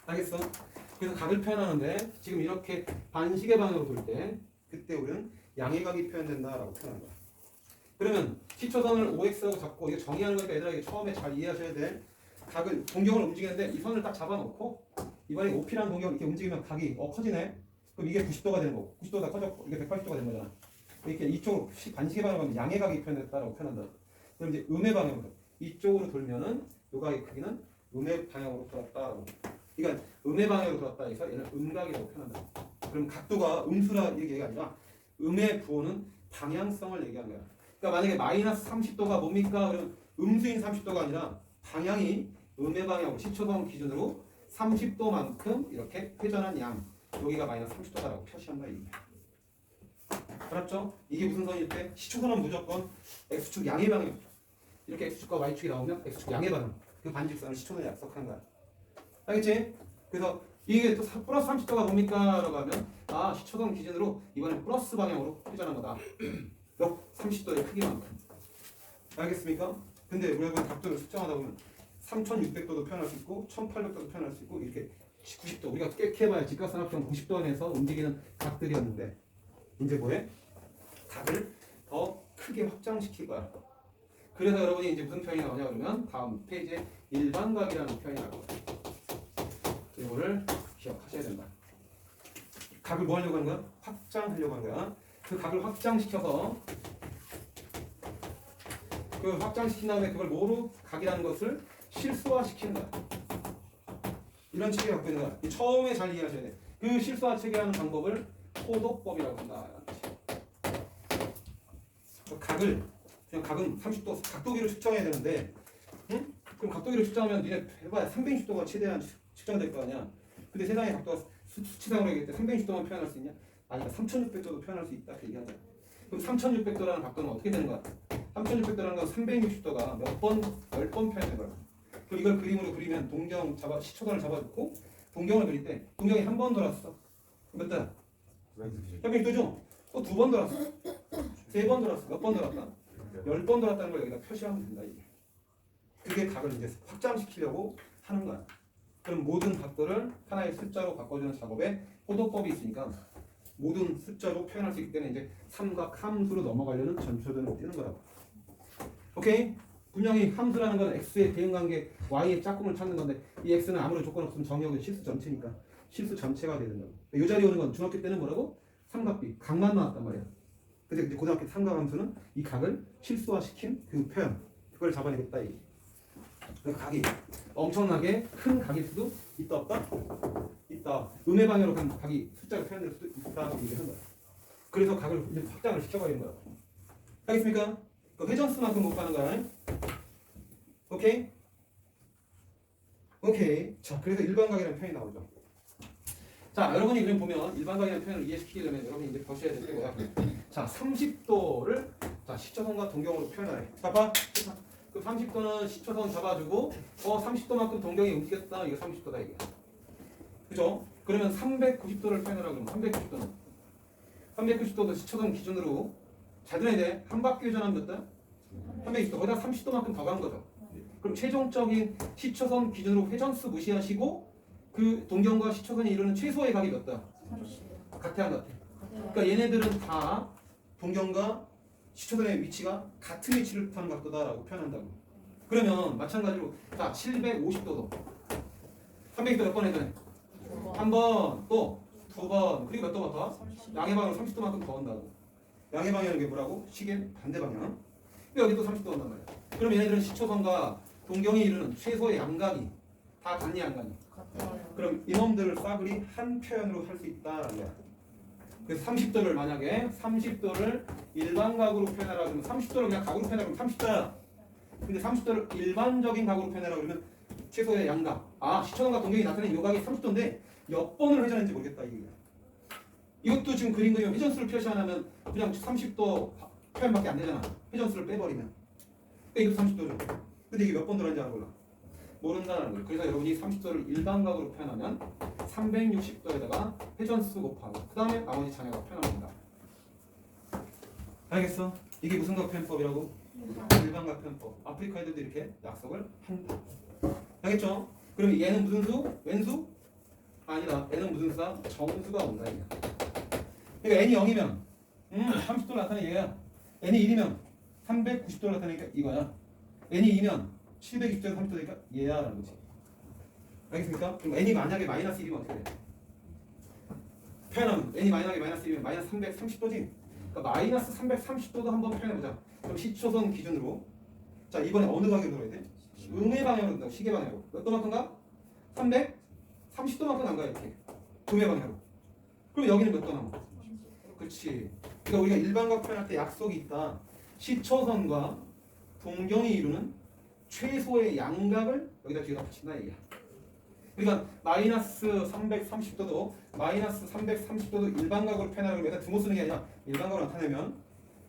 S1: 알겠어? 그래서 각을 표현하는데 지금 이렇게 반시계 방향으로 돌 때 그때 우리는 양의 각이 표현된다라고 표현한 거야. 그러면 시초선을 OX라고 잡고 이거 정의하는 거니까 얘들아 이게 처음에 잘 이해하셔야 돼. 각을 동경을 움직이는데 이 선을 딱 잡아놓고 이번에 OP라는 동경 이렇게 움직이면 각이 커지네. 그럼 이게 90도가 되는 거고 90도가 커졌고 이게 180도가 되는 거잖아. 이렇게 이쪽으로 반시계 방향으로 가면 양의 각이 표현됐다라고 표현한다. 그럼 이제 음의 방향으로 이쪽으로 돌면은 요 각의 크기는 음의 방향으로 돌았다. 그러니까 음의 방향으로 돌았다 해서 얘는 음각이라고 표현한다. 그럼 각도가 음수라 얘기가 아니라 음의 부호는 방향성을 얘기하는 거야. 그러니까 만약에 마이너스 30도가 뭡니까? 그러면 음수인 30도가 아니라 방향이 음의 방향으로 시초선 기준으로 30도만큼 이렇게 회전한 양 여기가 마이너스 30도다라고 표시한다 이게. 알았죠? 이게 무슨 선일 때? 시초선은 무조건 X축 양의 방향 이렇게 X축과 Y축이 나오면 X축 양의 방향 그 반직선을 시초선에 약속하는 거야. 알겠지? 그래서 이게 또 플러스 30도가 뭡니까? 라고 하면 시초선 기준으로 이번엔 플러스 방향으로 회전한 거다. 역 30도의 크기만큼. 알겠습니까? 근데 우리가 각도를 측정하다 보면 3600도도 표현할 수 있고 1800도도 표현할 수 있고 이렇게 90도 우리가 깨끗해봐야 직각삼각형 90도 안에서 움직이는 각들이었는데 이제 뭐해? 각을 더 크게 확장시킬 거야. 그래서 여러분이 이제 무슨 표현이 나오냐 그러면 다음 페이지에 일반각이라는 표현이 나올 거예요. 이거를 기억하셔야 된다. 각을 뭐 하려고 하는 거야? 확장하려고 하는 거야. 그 각을 확장시켜서 그 확장시킨 다음에 그걸 뭐로 각이라는 것을 실수화시키는 거야. 이런 체계 갖고 있는 거야. 처음에 잘 이해하셔야 돼. 그 실수화 체계하는 방법을 포도법이라고 한다. 각을 그냥 각은 30도 각도기로 측정해야 되는데, 응? 그럼 각도기로 측정하면 니네 해봐야 360도가 최대한 측정될 거 아니야. 근데 세상의 각도가 수치상으로 얘기할 때 360도만 표현할 수 있냐? 아니다. 3600도도 표현할 수 있다. 그 얘기한다. 그럼 3600도라는 각도는 어떻게 되는 거야? 3600도라는 건 360도가 몇 번, 10번 표현된 거야. 그럼 이걸 그림으로 그리면 시초선을 잡아주고 동경을 그릴 때 동경이 한 번 돌았어. 몇 단? 360도죠? 또 두 번 돌았어. 세 번 돌았어. 몇 번 돌았다? 10번 돌았다는 걸 여기다 표시하면 된다. 이게. 그게 각을 이제 확장시키려고 하는 거야. 그럼 모든 각도를 하나의 숫자로 바꿔주는 작업에 포도법이 있으니까 모든 숫자로 표현할 수 있기 때문에 이제 삼각 함수로 넘어가려는 전초전을 띄는 거라고. 오케이? 분명히 함수라는 건 x의 대응관계 y의 짝꿍을 찾는 건데 이 x는 아무런 조건 없으면 정의역은 실수 전체니까 실수 전체가 되는 거고. 이 자리에 오는 건 중학교 때는 뭐라고? 삼각비, 각만 나왔단 말이야. 근데 이제 고등학교 삼각함수는 이 각을 실수화시킨 그 표현, 그걸 잡아내겠다 이게. 그러니까 각이 엄청나게 큰 각일 수도 있다 없다? 있다. 음의 방향으로 간 각이 숫자로 표현될 수도 있다 얘기하는 거야. 그래서 각을 이제 확장을 시켜버리는 거야. 알겠습니까? 그 회전수만큼 못 가는 거야. 오케이? 오케이. 자, 그래서 일반각이라는 표현이 나오죠. 자, 여러분이 그림 보면 일반각이라는 표현을 이해시키려면 여러분이 이제 보셔야 될 게 뭐야? 자, 30도를 시초선과 동경으로 표현하래. 봐봐. 그 30도는 시초선 잡아주고 30도만큼 동경이 움직였다. 이거 30도다 이게. 그죠? 그러면 390도를 표현하라고 그러면 390도도 시초선 기준으로 잘 들어야 돼. 한 바퀴 회전하면 몇 도? 360도. 거기다 30도만큼 더 간 거죠. 그럼 최종적인 시초선 기준으로 회전수 무시하시고 그 동경과 시초선이 이루는 최소의 각이 몇 도? 같아 안 같아? 그러니까 얘네들은 다 동경과 시초선의 위치가 같은 위치를 뜻하는 각도다라고 표현한다고. 그러면 마찬가지로 자 750도도 300도 몇 번 했더니 한 번, 또 두 번, 그리고 몇 도가 더? 양의 방향으로 30도만큼 더 온다고. 양의 방향은 이게 뭐라고? 시계 반대 방향. 근데 여기 또 30도 온단 말이야. 그럼 얘네들은 시초선과 동경이 이루는 최소의 양각이 다 같니 안 같니?
S3: 같아요.
S1: 그럼 이놈들을 싸그리 한 표현으로 할 수 있다라는 거야. 그래서 30도를 만약에 30도를 일반각으로 표현하라 그러면 30도를 그냥 각으로 표현하라 그러면 30도야. 근데 30도를 일반적인 각으로 표현하라 그러면 최소의 양각. 아, 시초선과 동경이 나타낸 요각이 30도인데 몇 번을 회전했는지 모르겠다 이게. 이것도 지금 그림 그리면 회전수를 표시 안 하면 그냥 30도 표현밖에 안 되잖아. 회전수를 빼버리면. 그러니까 이것도 30도죠. 근데 이게 몇 번 들어간지 알아 몰라. 모른다는 거예요. 그래서 여러분이 30도를 일반각으로 표현하면 360도에다가 회전수 곱하고 그 다음에 나머지 자녀가 표현합니다. 알겠어? 이게 무슨 각 표현법이라고? 일반각 표현법. 아프리카 애들도 이렇게 약속을 한다. 알겠죠? 그럼 얘는 무슨 수? 왼수? 아니다. 얘는 무슨 수다? 정수가 온다. 이게. 그러니까 n이 0이면 30도를 나타내 얘야. n이 1이면 390도를 나타내니까 이거야. n이 2면 720도에서 30도 되니까 얘야라는 거지. 알겠습니까? 그럼 n이 만약에 마이너스 1이면 어떻게 돼? 표현하면 n이 만약에 마이너스 1이면 마이너스 330도지. 그러니까 마이너스 330도도 한번 표현해보자. 그럼 시초선 기준으로 자 이번에 어느 방향으로 돌아야 돼? 음의 방향으로 된다고. 시계 방향으로. 몇 도만큼 가? 330도만큼 안 가 이렇게. 음의 방향으로. 그럼 여기는 몇 도 남아? 그렇지. 그러니까 우리가 일반각 표현할 때 약속이 있다. 시초선과 동경이 이루는 최소의 양각을 여기다 뒤에다 붙인다 얘기야. 그러니까 마이너스 330도도 마이너스 330도도 일반각으로 표현하려고 내가 등호 쓰는 게 아니라 일반각으로 나타내면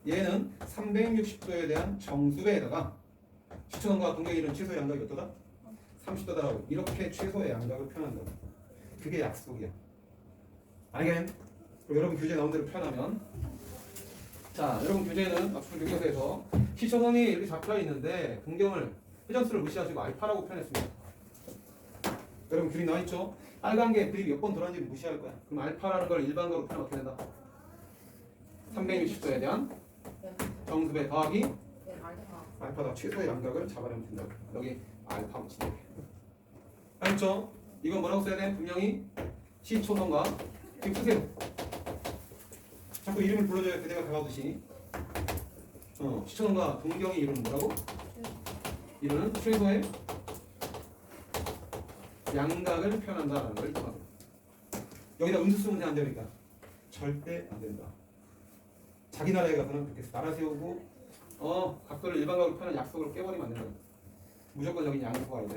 S1: 얘는 360도에 대한 정수배에다가 시초선과 동경이 이루는 최소의 양각이 몇 도다? 30도다라고 이렇게 최소의 양각을 표현한다고. 그게 약속이야. 알겠? 그럼 여러분 교재 나온 대로 표현하면 자 여러분 교재는 앞으로 교과서에서 시초선이 이렇게 잡혀 있는데 동경을 회전수를 무시하시고 알파라고 표현했습니다. 여러분 그림 나와 있죠? 빨간 게 그림이 몇 번 돌았는지 무시할 거야. 그럼 알파라는 걸 일반각으로 표현 어떻게 된다? 360도에 대한 정수배 더하기
S3: 네, 알파.
S1: 알파다 최소의 양각을 잡아내면 된다고. 여기 알파 붙인다. 알겠죠? 이건 뭐라고 써야 돼? 분명히 시초선과 지금 쓰세요. 자꾸 이름을 불러줘야 그대가 다가오듯이 시초선과 동경이 이루는 뭐라고? 이루는 최소의 양각을 표현한다는 걸 떠나서 여기다 음수 쓰면 안 되니까 절대 안 된다. 자기 나라에 가서는 그렇게 나라 세우고 각도를 일반각으로 표현한 약속을 깨버리면 안 된다. 무조건적인 양수가 와야 돼.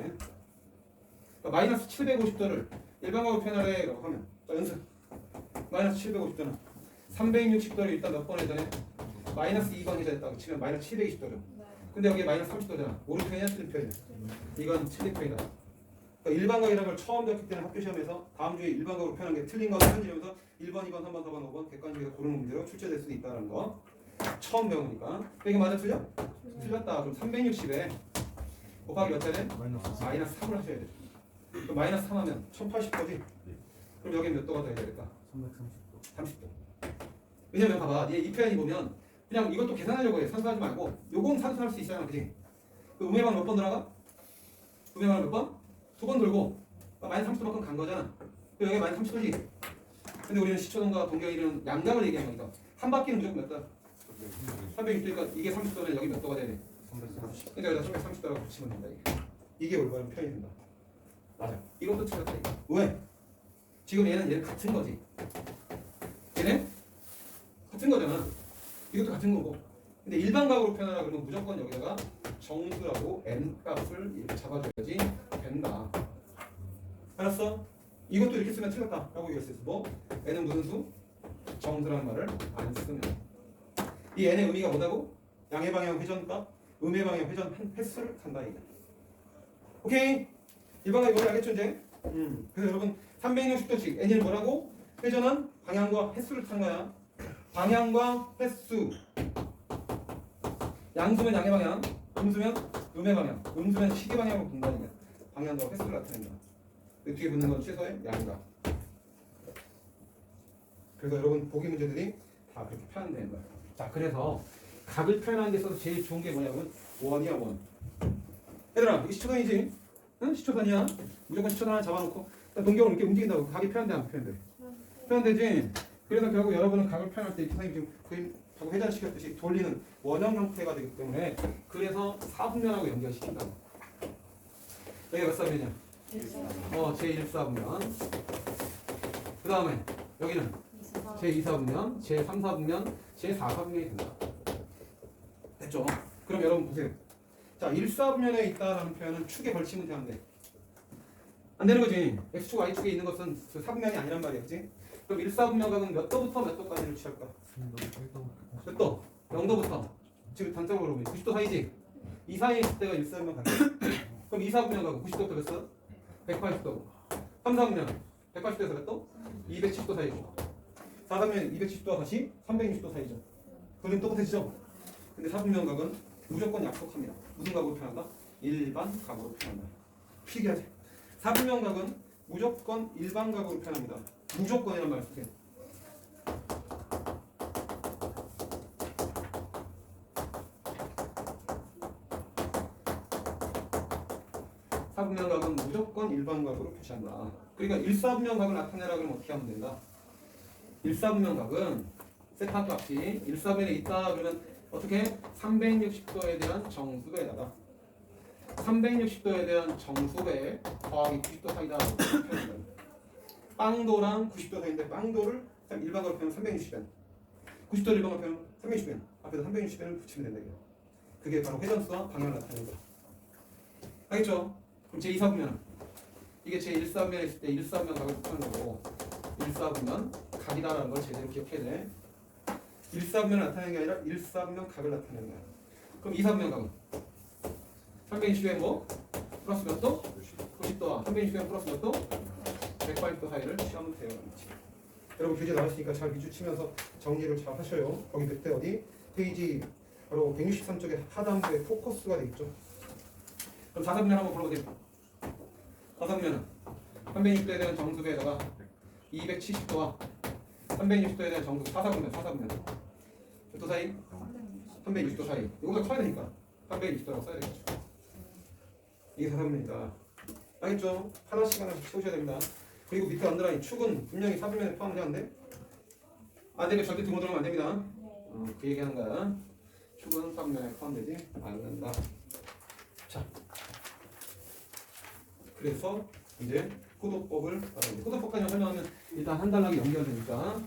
S1: 그러니까 마이너스 750도를 일반각으로 표현하래라고 하면 자 연습 마이너스 750도는 360도를 일단 몇 번 했더니 마이너스 2번 해제했다고 치면 마이너스 720도죠. 근데 여기 마이너스 30도잖아. 옳은 표현이야 틀린 표현이야? 이건 틀린 표현이다. 그러니까 일반각이라는 걸 처음 배웠기 때문에 학교 시험에서 다음 주에 일반각으로 표현한 게 틀린 거 편집하면서 1번, 2번, 3번, 4번, 5번 객관식에서 고르는 문제로 출제될 수도 있다는 거 처음 배우니까 이게 맞아 틀려? 틀렸다. 그럼 360에 곱하기 몇 자리? 마이너스 3을 하셔야 돼. 그럼 마이너스 3 하면 1080도지? 그럼 여기 몇 도가 더 해야 될까?
S4: 330도.
S1: 30도. 왜냐면 봐봐 이 표현이 보면 그냥 이것도 계산하려고 해. 산수하지 말고 요건 산수할 수 있잖아. 그지? 그 음해방 몇 번 들어가? 음해방 몇 번? 2번 돌고 마이너스 30도만큼 간 거잖아. 여기 마이너스 30도지? 근데 우리는 시초선과 동경이 이루는 양각을 얘기하는 거니까 한 바퀴는 무조건 몇 도? 360도니까 이게 30도면 여기 몇 도가 돼야 돼?
S4: 330.
S1: 근데 여기다 330도라고 붙이면 된다. 이게 올바른 표현이 된다. 맞아. 이것도 틀렸다. 이거. 왜? 지금 얘는 같은 거지. 얘는 같은 거잖아. 이것도 같은 거고. 근데 일반각으로 표현하라 그러면 무조건 여기다가 정수라고 n 값을 이렇게 잡아줘야지 된다. 알았어? 이것도 이렇게 쓰면 틀렸다라고 얘기할 수 있어. 뭐? n은 무슨 수? 정수라는 말을 안 쓰면. 이 n의 의미가 뭐다고? 양의 방향 회전값, 음의 방향 회전 횟수를 산다 이거. 오케이? 일반각 이거 알겠죠 이제? 그래서 여러분 360도씩 n을 뭐라고? 회전한 방향과 횟수를 탄 거야. 방향과 횟수. 양수면 양의 방향, 음수면 음의 방향, 음수면 시계 방향으로 분다니까. 방향과 횟수를 나타낸다. 그 뒤에 붙는 건 최소의 양각. 그래서 여러분 보기 문제들이 다 그렇게 표현되는 거야. 자, 그래서 각을 표현하는 데 있어서 제일 좋은 게 뭐냐면 원이야, 원. 얘들아, 이게 시초선이지? 응? 시초선이야. 무조건 시초선 하나 잡아놓고 동경을 이렇게 움직인다고 각이 표현돼 안 표현돼? 표현되지? 그래서 결국 여러분은 각을 표현할 때 선생님 지금 그림 자꾸 회전시켰듯이 돌리는 원형 형태가 되기 때문에 그래서 사분면하고 연결시킨다고. 여기가 몇 사분면이야? 제1사분면. 그 다음에 여기는 제2사분면, 제3사분면, 제4사분면이 된다. 됐죠? 그럼 여러분 보세요. 자, 1사분면에 있다라는 표현은 축에 걸치면 되는데 안 되는 거지. X축, Y축에 있는 것은 그 사분면이 아니란 말이야, 그치? 그럼 1사분면각은 몇 도부터 몇 도까지를 취할까? 몇 도? 0도부터. 지금 단적으로 보면 90도 사이지? 이 사이에 있을 때가 1사분면각이야. 그럼 2사분면각은 90도부터 몇 도? 180도. 3사분면 180도에서 몇 도? 270도 사이고. 4사분면 270도와 다시 360도 사이죠. 그림 똑같아지죠? 근데 사분면각은 무조건 약속합니다. 무슨 각으로 표현한다? 일반 각으로 표현한다. 필기하지. 사분면각은 무조건 일반 각으로 표현합니다. 무조건이란 말 쓰세요. 사분면각은 무조건 일반 각으로 표시한다. 그러니까 1사분면각을 나타내라 그러면 어떻게 하면 된다? 1사분면각은 세타 값이 1사분면에 있다 그러면 어떻게? 360도에 대한 정수배에다가 360도에 대한 정수배 더하기 90도 사이다 표현한다. 빵도랑 90도 사이인데 빵도를 일반으로 표현하면 360엔 90도를 일반으로 표현하면 360엔 앞에서 360엔을 붙이면 된다. 이게. 그게 바로 회전수와 방향을 나타내는 거야. 알겠죠? 그럼 제2사분면 이게 제1사분면에 있을 때 1사분면 각을 표현하는 거고 1사분면 각이다라는 걸 제대로 기억해야 돼. 1사분면을 나타내는 게 아니라 1사분면 각을 나타내는 거야. 그럼 2사분면 각은 360엔 뭐? 플러스 몇 도? 90도와 360엔 플러스 몇 도? 180도 사이를 취하면 돼요. 여러분 교재 나왔으니까 잘 비추치면서 정리를 잘 하셔요. 거기 그때 어디? 페이지 바로 163쪽에 하단부에 포커스가 되겠죠. 그럼 4사분면 한번 불러보세요. 4사분면은 360도에 대한 정수배에다가 270도와 360도에 대한 정수 4사분면 몇 도 사이? 360도 사이. 이거보다 커야 되니까 360도라고 써야 되겠죠. 이게 4사분면이다. 알겠죠? 하나씩 채우셔야 됩니다. 그리고 밑에 언더라인 축은 분명히 사분면에 포함되는데 안 되면 절대 등호 들어가면 안 됩니다. 그 얘기하는 거야. 축은 사분면에 포함되지 않는다. 자, 그래서 이제 호도법을 호도법까지 설명하면 일단 한 단락이 연결되니까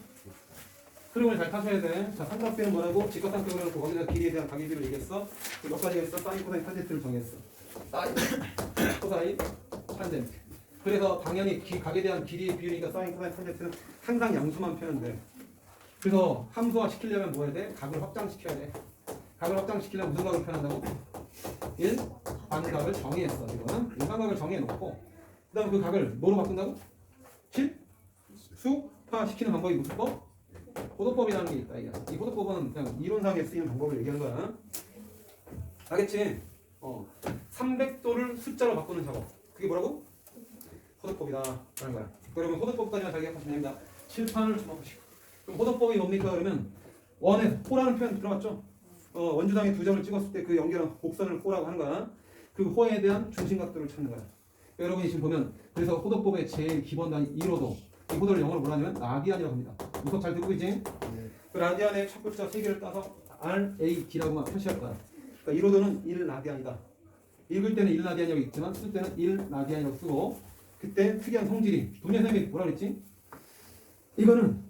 S1: 흐름을 잘 타셔야 돼. 자, 삼각비는 뭐라고? 직각삼각형을 놓고 거기다 길이에 대한 가계비를 얘기했어. 몇 가지가 있어? 사인, 코사인, 탄젠트를 정했어. 사인, 코사인, 탄젠트. 그래서 당연히 각에 대한 길이의 비율이니까 사인, 코사인, 탄젠트는 항상 양수만 표현돼. 그래서 함수화 시키려면 뭐 해야 돼? 각을 확장시켜야 돼. 각을 확장시키려면 무슨 각을 표현한다고? 1반각을 정의했어. 지금 1반각을 정해놓고 그 다음 그 각을 뭐로 바꾼다고? 실수화 시키는 방법이 무슨 법? 호도법이라는 게 있다. 이 호도법은 그냥 이론상에 쓰이는 방법을 얘기한 거야. 알겠지? 300도를 숫자로 바꾸는 작업. 그게 뭐라고? 호도법이다 라는 거야. 그러면 호도법까지만 잘 기억하시면 됩니다. 칠판을 주목하시고. 그럼 호도법이 뭡니까? 그러면 원에 호라는 표현 들어봤죠? 원주당에 두 점을 찍었을 때 그 연결한 곡선을 호라고 하는 거야. 그 호에 대한 중심각도를 찾는 거야. 여러분이 지금 보면 그래서 호도법의 제일 기본 단위 1호도 이 호도를 영어로 뭐라 하냐면 라디안이라고 합니다. 이거 잘 듣고 있지? 그 라디안의 첫 글자 3개를 따서 RAD라고만 표시할 거야. 그러니까 1호도는 1라디안이다. 읽을 때는 1라디안이라고 읽지만 쓸 때는 1라디안이라고 쓰고 그때 특이한 성질이 도미아 선생님이 뭐라 그랬지? 이거는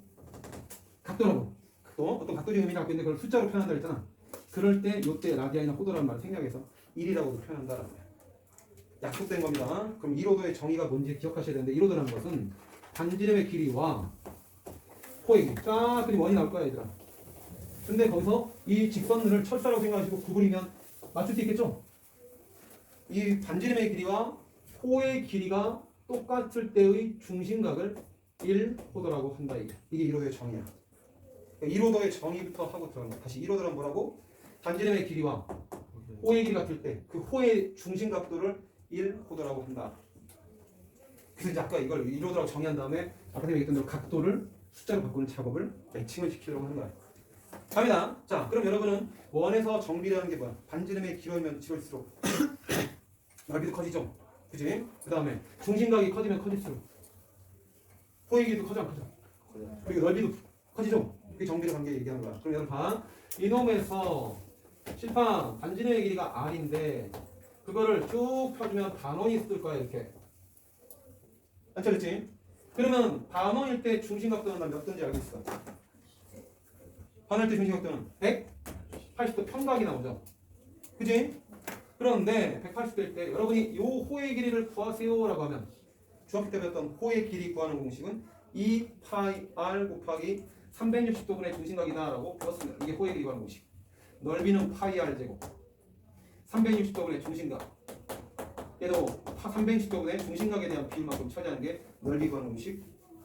S1: 각도라고. 어떤 각도 지름이 갖고 있는데 그걸 숫자로 표현한다 했잖아. 그럴 때 이때 라디안이나 호도라는 말을 생략해서 1이라고도 표현한다라는 거야. 약속된 겁니다. 그럼 1호도의 정의가 뭔지 기억하셔야 되는데 1호도라는 것은 반지름의 길이와 호의 길이 쫙 그림 원이 나올 거야 얘들아. 근데 거기서 이 직선을 철사라고 생각하시고 구부리면 맞출 수 있겠죠? 이 반지름의 길이와 호의 길이가 똑같을 때의 중심각을 1호도라고 한다. 이게 1호도의 정의야. 1호도의 정의부터 하고 들어간 거야. 다시 1호도란 뭐라고? 반지름의 길이와 호의 길이 같을 때 그 호의 중심각도를 1호도라고 한다. 그래서 이제 아까 이걸 1호도라고 정의한 다음에 아까 얘기했던 대로 각도를 숫자로 바꾸는 작업을 매칭을 시키려고 하는 거야. 갑니다. 자, 그럼 여러분은 원에서 정비라는 게 뭐야? 반지름의 길어지면 길어질수록 넓이도 커지죠. 그지? 그 다음에 중심각이 커지면 커질수록 호의 길이도 커져 안 커져? 그리고 넓이도 커지죠. 그게 정비의 관계 얘기하는 거야. 그럼 여러분 봐. 이놈에서 실판 반지름의 길이가 r인데 그거를 쭉 펴주면 반원이 있을 거야 이렇게. 안 잘렸지? 그러면 반원일 때 중심각도는 나 몇 도인지 알겠어. 반원일 때 중심각도는 180도 평각이 나오죠. 그지? 그런데 180도일 때 여러분이 요 호의 길이를 구하세요라고 하면 중학교 때 배웠던 호의 길이 구하는 공식은 2파이 r 곱하기 360도분의 중심각이다라고 배웠습니다. 이게 호의 길이 구하는 공식. 넓이는 파이 r 제곱 360도분의 중심각 얘도 360도분의 중심각에 대한 비율만큼 차지하는 게 넓이 구하는 공식,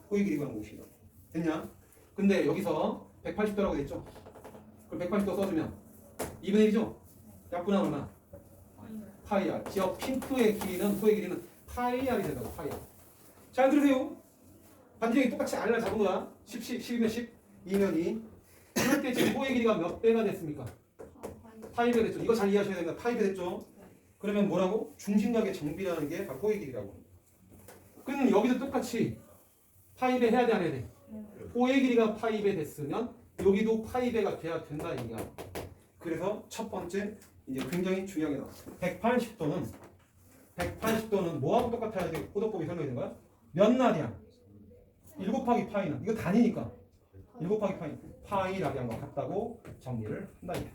S1: 호의 길이 구하는 공식이다. 됐냐? 근데 여기서 180도라고 됐죠? 그럼 180도 써주면 2분의 1이죠? 약분하면 얼마? 파이 r. 지역 핑크의 길이는 호의 길이는 파이 r이 된다고. 파이 r. 잘 들으세요. 반지름이 똑같이 r을 잡은 거야. 10이면 10, 2면 2. 그럴 때 지금 호의 길이가 몇 배가 됐습니까? 파이배 됐죠. 이거 잘 이해하셔야 됩니다. 파이배 됐죠. 그러면 뭐라고? 중심각의 정비라는 게 바로 호의 길이라고. 그럼 여기도 똑같이 파이배 해야 돼, 안 해야 돼? 호의 길이가 파이배 됐으면 여기도 파이배가 돼야 된다 얘기야. 그래서 첫 번째 이제 굉장히 중요한 게 나와. 180도는 뭐하고 똑같아야 돼? 호도법이 설명된 거야? 몇 라디안? 1 곱하기 파이는 이거 단위니까 1 곱하기 파이 라디안과 같다고 정리를 한다 이게.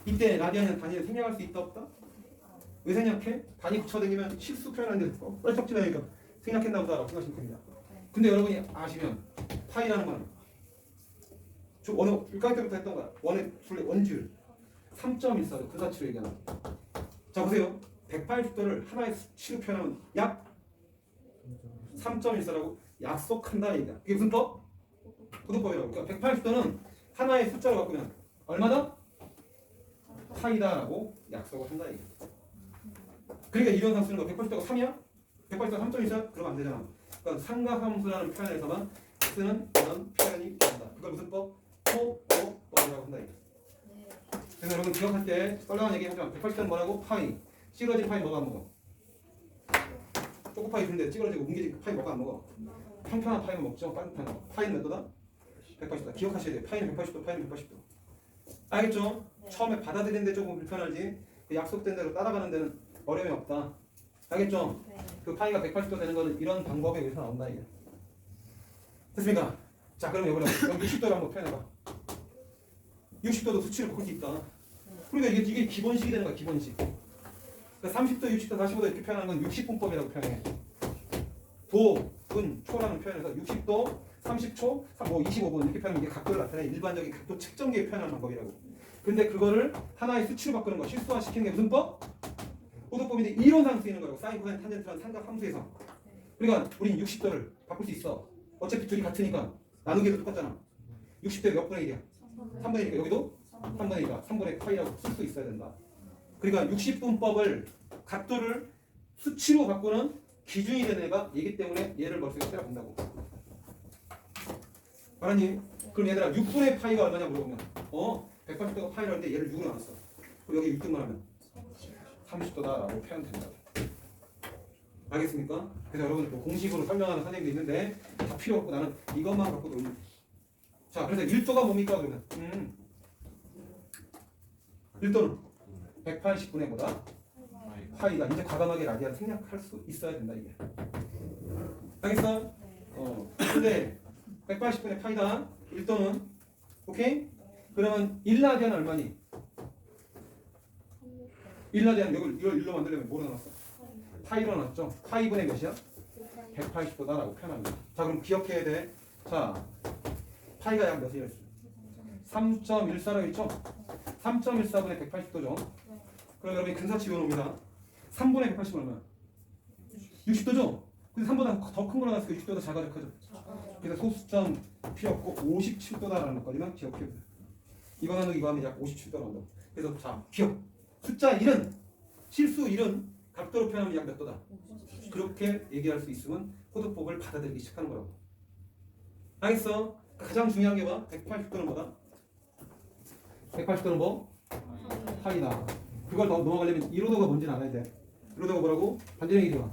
S1: 이때 라디안은 단위를 생략할 수 있다 없다? 왜 생략해? 단위 붙여다니면 실수 표현하는데 뻘쩍지 않으니까 생략했나 보다라고 생각하시면 됩니다. 근데 여러분이 아시면 파이라는 건 어느 1강 때부터 했던 거야. 원주율 3.14로 그 사치로 얘기하는 거야. 자 보세요. 180도를 하나의 수치로 표현하면 약 3.14라고 약속한다 얘기야. 그게 무슨 법? 호도법이라고. 그러니까 180도는 하나의 숫자로 바꾸면 얼마다? 파이다라고 약속을 한다 얘기야. 그러니까 이런 함수는 180도가 3이야? 180도가 3.14? 그러면 안 되잖아. 그러니까 삼각함수라는 표현에서만 쓰는 그런 표현이 된다. 그걸 무슨 법? 호도법이라고 한다 얘기야. 그래서 여러분 기억할 때 썰렁한 얘기 하지만 180도는 뭐라고? 파이. 찌그러진 파이 먹어 안 먹어? 초코파이 근데 찌그러지고 뭉개진 파이 먹어 안 먹어? 평평한 파이는 먹죠? 평평한 파이는 몇 도다? 180도. 기억하셔야 돼요. 파이는 180도, 파이는 180도. 알겠죠?
S2: 네.
S1: 처음에 받아들이는데 조금 불편하지 그 약속된 대로 따라가는 데는 어려움이 없다. 알겠죠?
S2: 네.
S1: 그 파이가 180도 되는 거는 이런 방법에 의해서 나온다 이게. 됐습니까? 자 그럼 여기 60도를 한번 표현해봐. 60도도 수치를 바꿀 수 있다. 그러니까 이게 기본식이 되는 거야. 기본식. 그러니까 30도, 60도, 45도 이렇게 표현하는 건 60분법이라고 표현해. 도, 분, 초라는 표현에서 60도, 30초, 뭐 25분 이렇게 표현하면 이게 각도를 나타내 일반적인 각도 측정기에 표현하는 방법이라고. 근데 그거를 하나의 수치로 바꾸는 거, 실수화시키는 게 무슨 법? 호도법인데 이론상 쓰이는 거라고. 사인, 코사인, 탄젠트라는 삼각 함수에서. 그러니까 우린 60도를 바꿀 수 있어. 어차피 둘이 같으니까 나누기도 똑같잖아. 60대 몇 분의 1이야? 3분의 1이니까 여기도 3분의 1이다. 3분의 파이라고 쓸 수 있어야 된다. 그러니까 60분법을 각도를 수치로 바꾸는 기준이 되는 애가 얘기 때문에 얘를 머릿속에 때려본다고. 말하니? 그럼 얘들아 6분의 파이가 얼마냐 물어보면 180도가 파이라는데 얘를 6으로 나눴어. 그럼 여기 6등만 하면 30도다라고 표현된다. 알겠습니까? 그래서 여러분 뭐 공식으로 설명하는 선생님도 있는데 다 필요 없고 나는 이것만 갖고 놀면. 자 그래서 1도가 뭡니까 그러면? 1도는 180분의 보다 파이가 이제 과감하게 라디안 생략할 수 있어야 된다 이게. 알겠어? 근데 180분의 파이다 1도는 오케이? 그러면 1라디안 얼마니? 1라디안 이걸 1로 만들려면 뭐로 나눴어? 파이로 나눴죠? 파이분의 몇이야? 180도다라고 표현합니다. 자 그럼 기억해야 돼. 자 파이가 약 몇이야? 3.14라고 했죠? 3.14분의 180도죠. 그럼 여러분이 근사치 외워놓습니다. 3분의 180은 얼마야? 60도죠? 근데 3보다 더 큰 거로 나왔으니까 60도보다 작아져 커져. 그래서 소수점 필요 없고 57도다라는 것까지만 기억해야 돼. 이거 나누기 이거 하면 약 57도로 한다. 그래서 자 기억. 숫자 1은 실수 1은 각도로 표현하면 약 몇 도다? 그렇게 얘기할 수 있으면 호도법을 받아들이기 시작하는 거라고. 알겠어? 가장 중요한 게 봐. 180도는 뭐다? 180도는 뭐? 파이다. 그걸 더 넘어가려면 1호도가 뭔지는 알아야 돼. 1호도가 뭐라고? 반지름의 길이와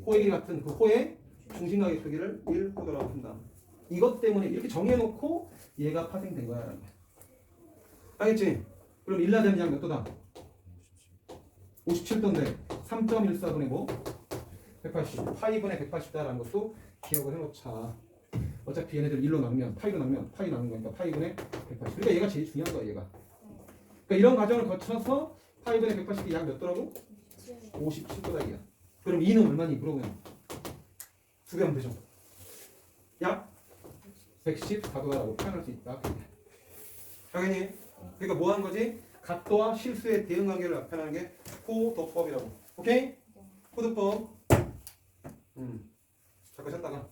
S1: 호의 길이 같은 그 호의 중심각의 크기를 1호도라고 한다. 이것 때문에 이렇게 정해놓고 얘가 파생된 거야. 알겠지? 그럼 1 나되는 양 몇 도다? 57도인데 3.14분의 뭐? 180. 파이분의 180다라는 것도 기억을 해놓자. 어차피 얘네들 1로 나누면 파이로 나누면 파이 나누는 거니까 파이분의 180. 그러니까 얘가 제일 중요한 거야 얘가. 그러니까 이런 과정을 거쳐서 파이분의 180이 약 몇 도라고? 57도다 이야. 그럼 2는 얼마니? 물어보면 2배 하면 되죠. 약 114도다라고 표현할 수 있다. 당연히 그러니까 뭐 하는 거지? 각도와 실수의 대응 관계를 나타내는 게 호도법이라고. 오케이? 호도법. 잠깐 쉬었다가